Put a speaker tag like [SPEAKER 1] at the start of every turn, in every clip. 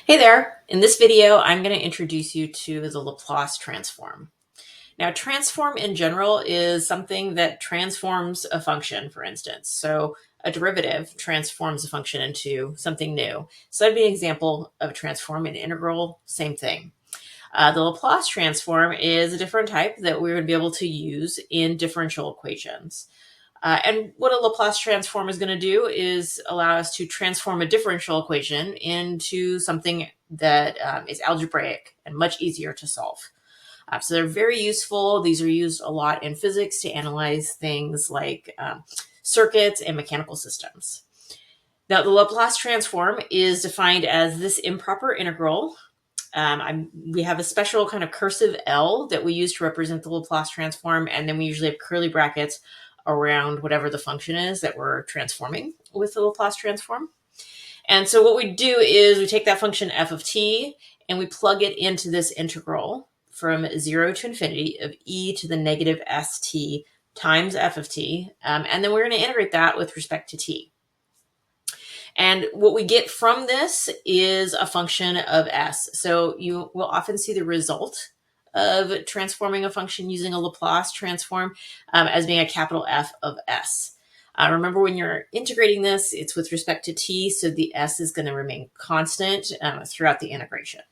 [SPEAKER 1] Hey there! In this video, I'm going to introduce you to the Laplace transform. Now, transform in general is something that transforms a function, for instance. So a derivative transforms a function into something new. So that'd be an example of a transform. An integral, same thing. The Laplace transform is a different type that we're going to be able to use in differential equations. And what a Laplace transform is going to do is allow us to transform a differential equation into something that is algebraic and much easier to solve. So they're very useful. These are used a lot in physics to analyze things like circuits and mechanical systems. Now, the Laplace transform is defined as this improper integral. We have a special kind of cursive L that we use to represent the Laplace transform, and then we usually have curly brackets around whatever the function is that we're transforming with the Laplace transform. And so what we do is we take that function f of t and we plug it into this integral from 0 to infinity of e to the negative st times f of t. And then we're going to integrate that with respect to t. And what we get from this is a function of s. So you will often see the result of transforming a function using a Laplace transform as being a capital F of s. Remember, when you're integrating this, it's with respect to t, so the s is going to remain constant throughout the integration.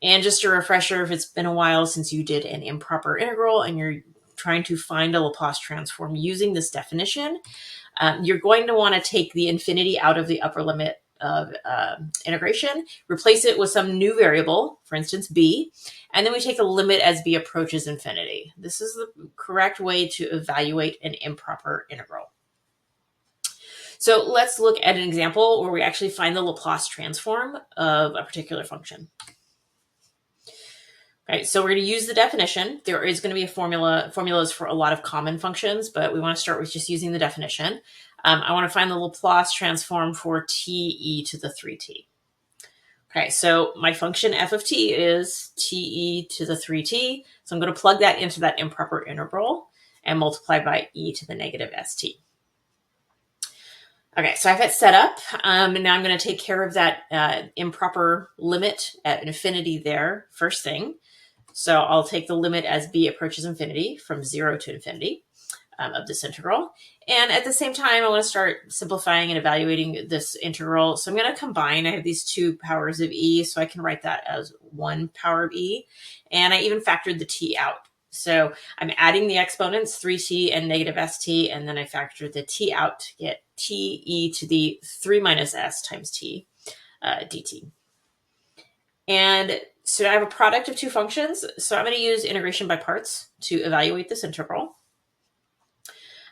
[SPEAKER 1] And just a refresher, if it's been a while since you did an improper integral and you're trying to find a Laplace transform using this definition, you're going to want to take the infinity out of the upper limit of integration, replace it with some new variable, for instance, b, and then we take the limit as b approaches infinity. This is the correct way to evaluate an improper integral. So let's look at an example where we actually find the Laplace transform of a particular function. Okay, so we're going to use the definition. There is going to be formulas for a lot of common functions, but we want to start with just using the definition. I want to find the Laplace transform for t e to the 3t. Okay, so my function f of t is t e to the 3t. So I'm going to plug that into that improper integral and multiply by e to the negative st. Okay, so I have it set up, and now I'm going to take care of that improper limit at infinity there first thing. So I'll take the limit as b approaches infinity from 0 to infinity of this integral. And at the same time, I want to start simplifying and evaluating this integral. So I'm going to combine. I have these two powers of e, so I can write that as one power of e. And I even factored the t out. So I'm adding the exponents, 3t and negative st, and then I factor the t out to get t e to the 3 minus s times t dt. And so I have a product of two functions. So I'm going to use integration by parts to evaluate this integral.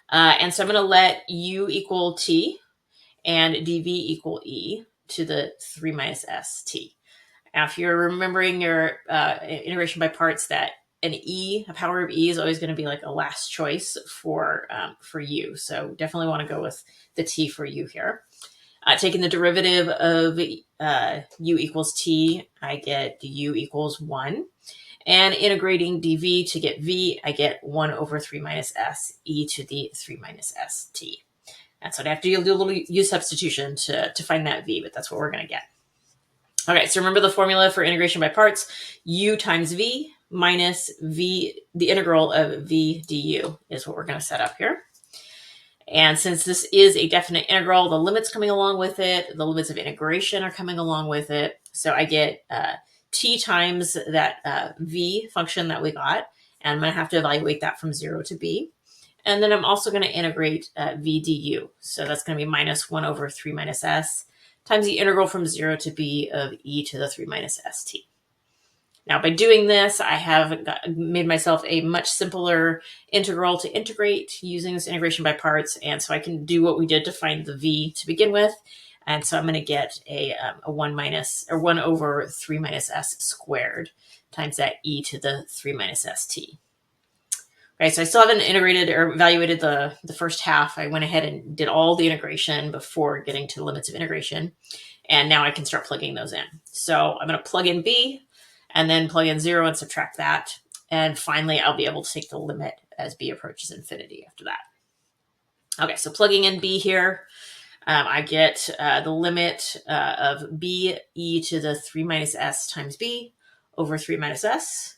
[SPEAKER 1] And so I'm going to let u equal t and dv equal e to the 3 minus st. Now, if you're remembering your integration by parts, that a power of e is always going to be like a last choice for u. So definitely want to go with the t for u here. Taking the derivative of u equals t, I get du equals 1. And integrating dv to get v, I get 1 over 3 minus s e to the 3 minus st. And so I have to do a little u substitution to find that v, but that's what we're going to get. Okay, so remember the formula for integration by parts. U times v minus v, the integral of v du is what we're going to set up here. And since this is a definite integral, the limits coming along with it, the limits of integration are coming along with it. So I get t times that v function that we got, and I'm going to have to evaluate that from 0 to b. And then I'm also going to integrate v du. So that's going to be minus 1 over 3 minus s times the integral from 0 to b of e to the 3 minus st. Now, by doing this, I have made myself a much simpler integral to integrate using this integration by parts. And so I can do what we did to find the v to begin with. And so I'm going to get a 1 over 3 minus s squared times that e to the 3 minus st. Okay, so I still haven't integrated or evaluated the first half. I went ahead and did all the integration before getting to the limits of integration. And now I can start plugging those in. So I'm going to plug in b, and then plug in 0 and subtract that. And finally, I'll be able to take the limit as b approaches infinity after that. Okay, so plugging in b here, I get the limit of b e to the 3 minus s times b over 3 minus s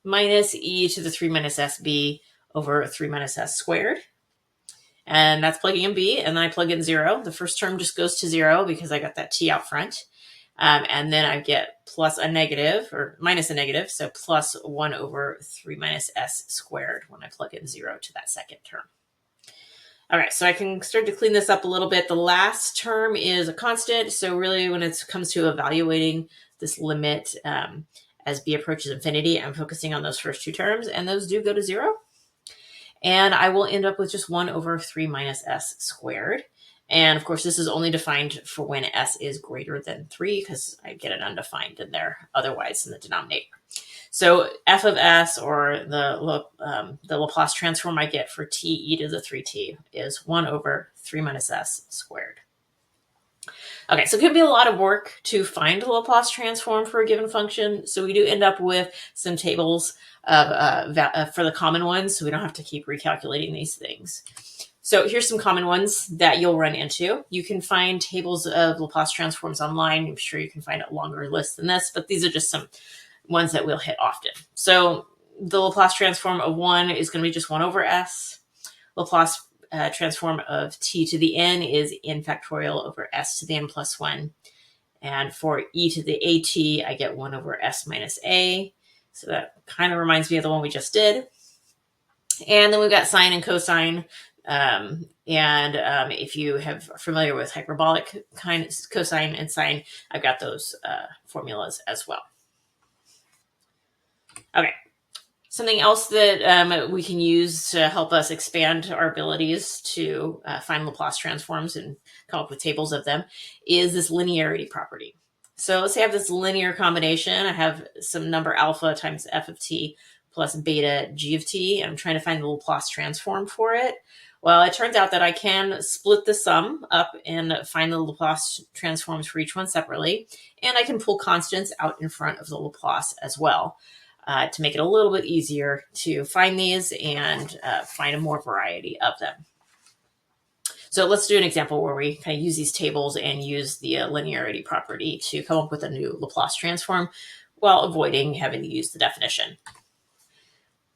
[SPEAKER 1] minus e to the 3 minus sb over 3 minus s squared. And that's plugging in b, and then I plug in 0. The first term just goes to 0 because I got that t out front. And then I get plus a negative, or minus a negative, so plus 1 over 3 minus s squared when I plug in 0 to that second term. All right, so I can start to clean this up a little bit. The last term is a constant, so really when it comes to evaluating this limit as b approaches infinity, I'm focusing on those first two terms, and those do go to 0. And I will end up with just 1 over 3 minus s squared. And of course, this is only defined for when s is greater than 3, because I get an undefined in there otherwise in the denominator. So f of s, or the Laplace transform I get for t e to the 3t, is 1 over 3 minus s squared. Okay, so it could be a lot of work to find the Laplace transform for a given function. So we do end up with some tables for the common ones, so we don't have to keep recalculating these things. So here's some common ones that you'll run into. You can find tables of Laplace transforms online. I'm sure you can find a longer list than this, but these are just some ones that we'll hit often. So the Laplace transform of 1 is going to be just 1 over s. Laplace transform of t to the n is n factorial over s to the n plus 1. And for e to the at, I get 1 over s minus a. So that kind of reminds me of the one we just did. And then we've got sine and cosine. If you are familiar with hyperbolic cosine and sine, I've got those formulas as well. Okay. Something else that we can use to help us expand our abilities to find Laplace transforms and come up with tables of them is this linearity property. So let's say I have this linear combination. I have some number alpha times f of t plus beta g of t, and I'm trying to find the Laplace transform for it. Well, it turns out that I can split the sum up and find the Laplace transforms for each one separately, and I can pull constants out in front of the Laplace as well. To make it a little bit easier to find these and find a more variety of them. So let's do an example where we kind of use these tables and use the linearity property to come up with a new Laplace transform while avoiding having to use the definition.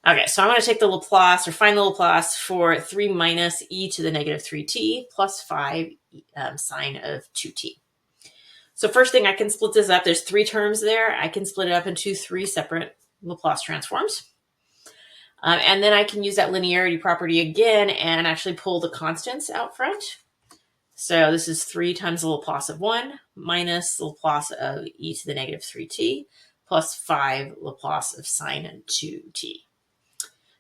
[SPEAKER 1] Okay, so I'm going to take the Laplace, or find the Laplace, for 3 minus e to the negative 3t plus 5 sine of 2t. So first thing, I can split this up. There's 3 terms there. I can split it up into 3 separate Laplace transforms. And then I can use that linearity property again and actually pull the constants out front. So this is 3 times the Laplace of 1 minus the Laplace of e to the negative 3t plus 5 Laplace of sine 2t.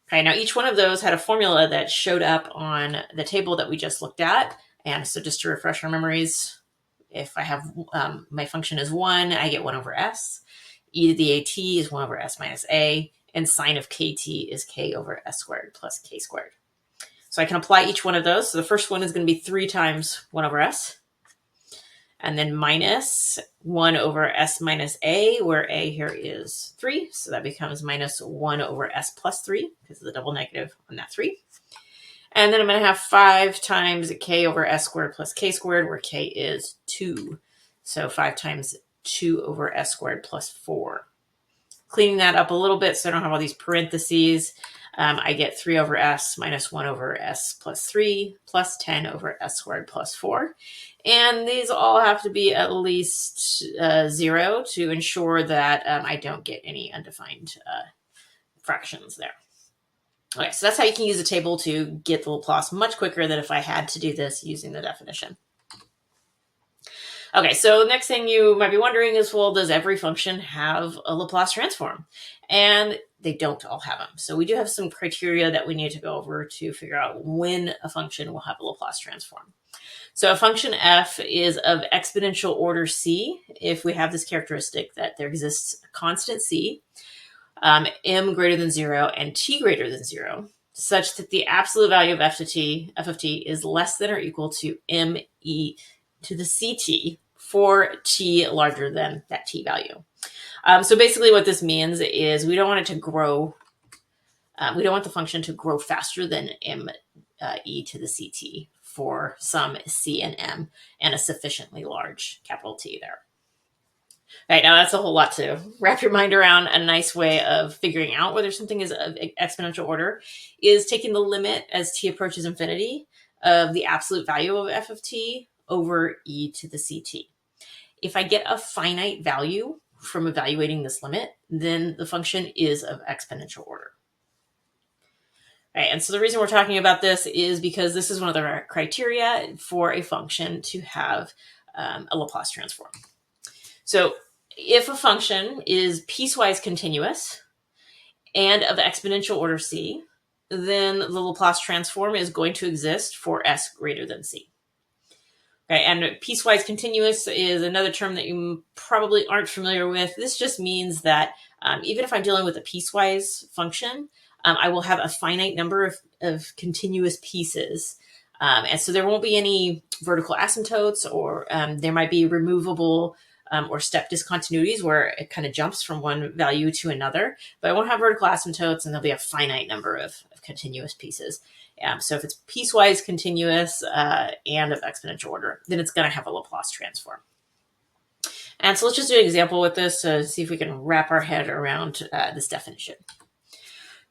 [SPEAKER 1] Okay, now each one of those had a formula that showed up on the table that we just looked at. And so just to refresh our memories, if I have my function is 1, I get 1 over s. E to the at is 1 over s minus a, and sine of kt is k over s squared plus k squared. So I can apply each one of those. So the first one is going to be 3 times 1 over s, and then minus 1 over s minus a, where a here is 3. So that becomes minus 1 over s plus 3, because of the double negative on that 3. And then I'm going to have 5 times k over s squared plus k squared, where k is 2. So 5 times 2 over s squared plus 4. Cleaning that up a little bit so I don't have all these parentheses, I get 3 over s minus 1 over s plus 3 plus 10 over s squared plus 4. And these all have to be at least 0 to ensure that I don't get any undefined fractions there. Okay, so that's how you can use a table to get the Laplace much quicker than if I had to do this using the definition. Okay, so next thing you might be wondering is, well, does every function have a Laplace transform? And they don't all have them. So we do have some criteria that we need to go over to figure out when a function will have a Laplace transform. So a function f is of exponential order c if we have this characteristic that there exists a constant c, m greater than 0 and t greater than 0, such that the absolute value of f of t is less than or equal to m e to the ct for t larger than that t value. So basically what this means is we don't want it to grow. We don't want the function to grow faster than m e to the ct for some C and M and a sufficiently large capital T there. Right, now that's a whole lot to wrap your mind around. A nice way of figuring out whether something is of exponential order is taking the limit as t approaches infinity of the absolute value of f of t over e to the ct. If I get a finite value from evaluating this limit, then the function is of exponential order. Right, and so the reason we're talking about this is because this is one of the criteria for a function to have a Laplace transform. So if a function is piecewise continuous and of exponential order c, then the Laplace transform is going to exist for s greater than c. Okay, and piecewise continuous is another term that you probably aren't familiar with. This just means that even if I'm dealing with a piecewise function, I will have a finite number of continuous pieces. And so there won't be any vertical asymptotes, or there might be removable or step discontinuities where it kind of jumps from one value to another. But I won't have vertical asymptotes, and there'll be a finite number of continuous pieces. So if it's piecewise continuous and of exponential order, then it's going to have a Laplace transform. And so let's just do an example with this to see if we can wrap our head around this definition.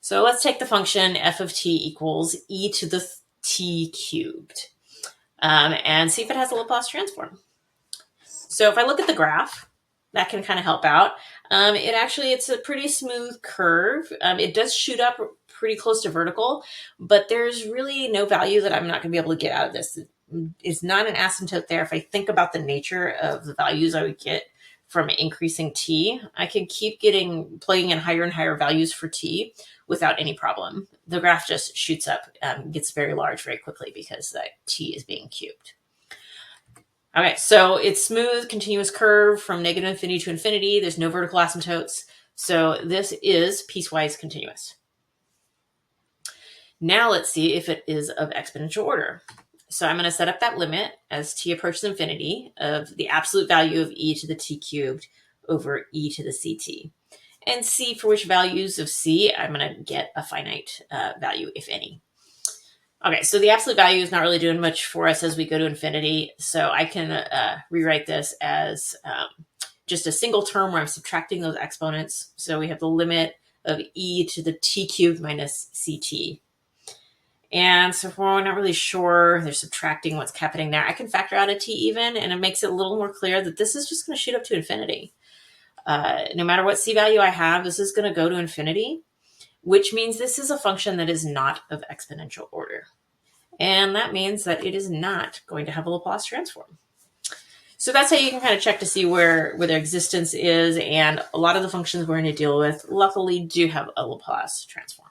[SPEAKER 1] So let's take the function f of t equals e to the t cubed and see if it has a Laplace transform. So if I look at the graph, that can kind of help out. It's a pretty smooth curve. It does shoot up pretty close to vertical, but there's really no value that I'm not going to be able to get out of this. It's not an asymptote there. If I think about the nature of the values I would get from increasing t, I can keep plugging in higher and higher values for t without any problem. The graph just shoots up, gets very large very quickly because that t is being cubed. Okay, so it's smooth, continuous curve from negative infinity to infinity. There's no vertical asymptotes. So this is piecewise continuous. Now let's see if it is of exponential order. So I'm going to set up that limit as t approaches infinity of the absolute value of e to the t cubed over e to the ct. And see for which values of c I'm going to get a finite value, if any. Okay, so the absolute value is not really doing much for us as we go to infinity. So I can rewrite this as just a single term where I'm subtracting those exponents. So we have the limit of e to the t cubed minus ct. And so if we're not really sure, they're subtracting what's happening there, I can factor out a t even, and it makes it a little more clear that this is just going to shoot up to infinity. No matter what c value I have, this is going to go to infinity, which means this is a function that is not of exponential order. And that means that it is not going to have a Laplace transform. So that's how you can kind of check to see where their existence is. And a lot of the functions we're going to deal with, luckily, do have a Laplace transform.